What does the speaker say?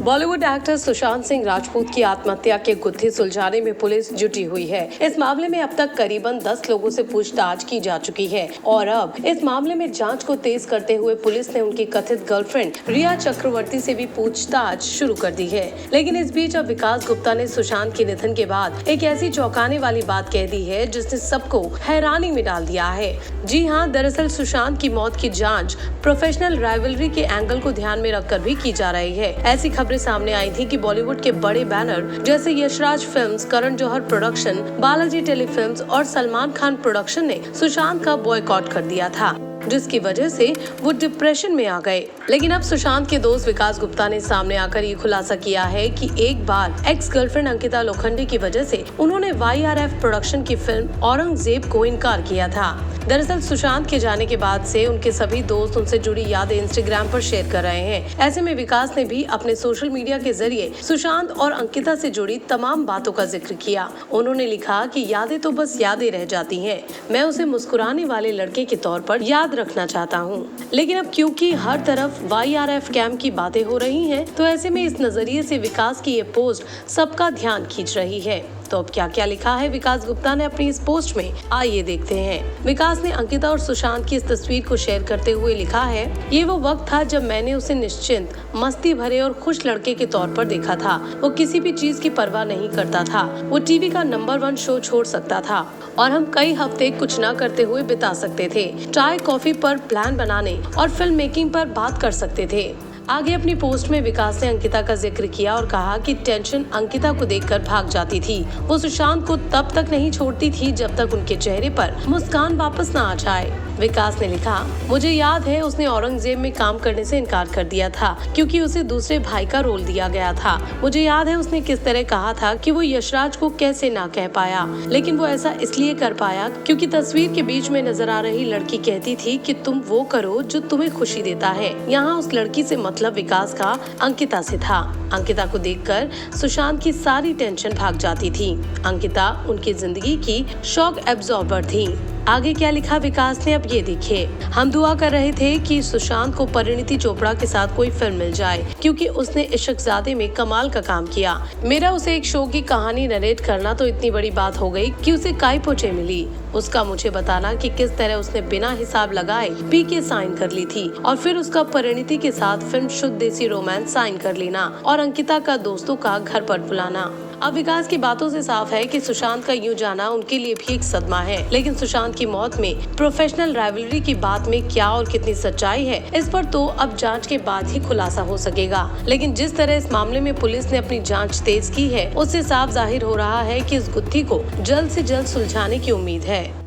Bollywood actor Sushant Singh Rajput की आत्महत्या के गुत्थी सुलझाने में पुलिस जुटी हुई है। इस मामले में अब तक करीबन 10 लोगों से पूछताछ की जा चुकी है और अब इस मामले में जांच को तेज करते हुए पुलिस ने उनकी कथित गर्लफ्रेंड रिया चक्रवर्ती से भी पूछताछ शुरू कर दी है। लेकिन इस बीच अब विकास गुप्ता ने सुशांत के निधन के बाद एक ऐसी चौंकाने वाली बात कह दी है जिसने सबको हैरानी में डाल दिया है। जी हाँ, दरअसल सुशांत की मौत की जांच प्रोफेशनल राइवलरी के एंगल को ध्यान में रखकर भी की जा रही है। ऐसी खबरें सामने आई थी कि बॉलीवुड के बड़े बैनर जैसे Yashraj films, Karan Johar production, Balaji telefilms और सलमान खान प्रोडक्शन ने सुशांत का बॉयकॉट कर दिया था, जिसकी वजह से वो डिप्रेशन में आ गए। लेकिन अब सुशांत के दोस्त विकास गुप्ता ने सामने आकर ये खुलासा किया है कि एक बार एक्स गर्लफ्रेंड अंकिता लोखंडे की वजह से उन्होंने YRF प्रोडक्शन की फिल्म औरंगजेब को इनकार किया था। दरअसल सुशांत के जाने के बाद से उनके सभी दोस्त उनसे जुड़ी यादें इंस्टाग्राम पर शेयर कर रहे हैं। ऐसे में विकास ने भी अपने सोशल मीडिया के जरिए सुशांत और अंकिता से जुड़ी तमाम बातों का जिक्र किया। उन्होंने लिखा कि यादें तो बस यादें रह जाती हैं, मैं उसे मुस्कुराने वाले लड़के के तौर पर याद रखना चाहता हूँ। लेकिन अब क्योंकि हर तरफ YRF कैम्प की बातें हो रही हैं, तो ऐसे में इस नजरिए से विकास की ये पोस्ट सबका ध्यान खींच रही है। तो अब क्या क्या लिखा है विकास गुप्ता ने अपनी इस पोस्ट में, आइए देखते हैं। विकास ने अंकिता और सुशांत की इस तस्वीर को शेयर करते हुए लिखा है, ये वो वक्त था जब मैंने उसे निश्चिंत, मस्ती भरे और खुश लड़के के तौर पर देखा था। वो किसी भी चीज की परवाह नहीं करता था। वो टीवी का नंबर 1 शो छोड़ सकता था और हम कई हफ्ते कुछ न करते हुए बिता सकते थे। चाय कॉफी पर प्लान बनाने और फिल्म मेकिंग पर बात कर सकते थे। आगे अपनी पोस्ट में विकास ने अंकिता का जिक्र किया और कहा कि टेंशन अंकिता को देखकर भाग जाती थी। वो सुशांत को तब तक नहीं छोड़ती थी जब तक उनके चेहरे पर मुस्कान वापस न आ जाए। विकास ने लिखा, मुझे याद है उसने औरंगजेब में काम करने से इनकार कर दिया था क्योंकि उसे दूसरे भाई का रोल दिया गया था। मुझे याद है उसने किस तरह कहा था कि वो यशराज को कैसे ना कह पाया, लेकिन वो ऐसा इसलिए कर पाया क्योंकि तस्वीर के बीच में नजर आ रही लड़की कहती थी कि तुम वो करो जो तुम्हें खुशी देता है। यहाँ उस लड़की से मतलब विकास का अंकिता से था। अंकिता को देखकर सुशांत की सारी टेंशन भाग जाती थी। अंकिता उनकी जिंदगी की शॉक एब्जॉर्बर थी। आगे क्या लिखा विकास ने, अब ये देखिए। हम दुआ कर रहे थे कि सुशांत को परिणीति चोपड़ा के साथ कोई फिल्म मिल जाए क्योंकि उसने इश्कज़ादे में कमाल का काम किया। मेरा उसे एक शो की कहानी नरेट करना तो इतनी बड़ी बात हो गई कि उसे काय पोचे मिली। उसका मुझे बताना कि किस तरह उसने बिना हिसाब लगाए PK साइन कर ली थी और फिर उसका परिणीति के साथ फिल्म शुद्ध देसी रोमांस साइन कर लेना और अंकिता का दोस्तों का घर पर बुलाना। अब विकास की बातों से साफ है कि सुशांत का यूं जाना उनके लिए भी एक सदमा है। लेकिन सुशांत की मौत में प्रोफेशनल राइवलरी की बात में क्या और कितनी सच्चाई है, इस पर तो अब जांच के बाद ही खुलासा हो सकेगा। लेकिन जिस तरह इस मामले में पुलिस ने अपनी जांच तेज की है, उससे साफ जाहिर हो रहा है कि इस गुत्थी को जल्द से जल्द सुलझाने की उम्मीद है।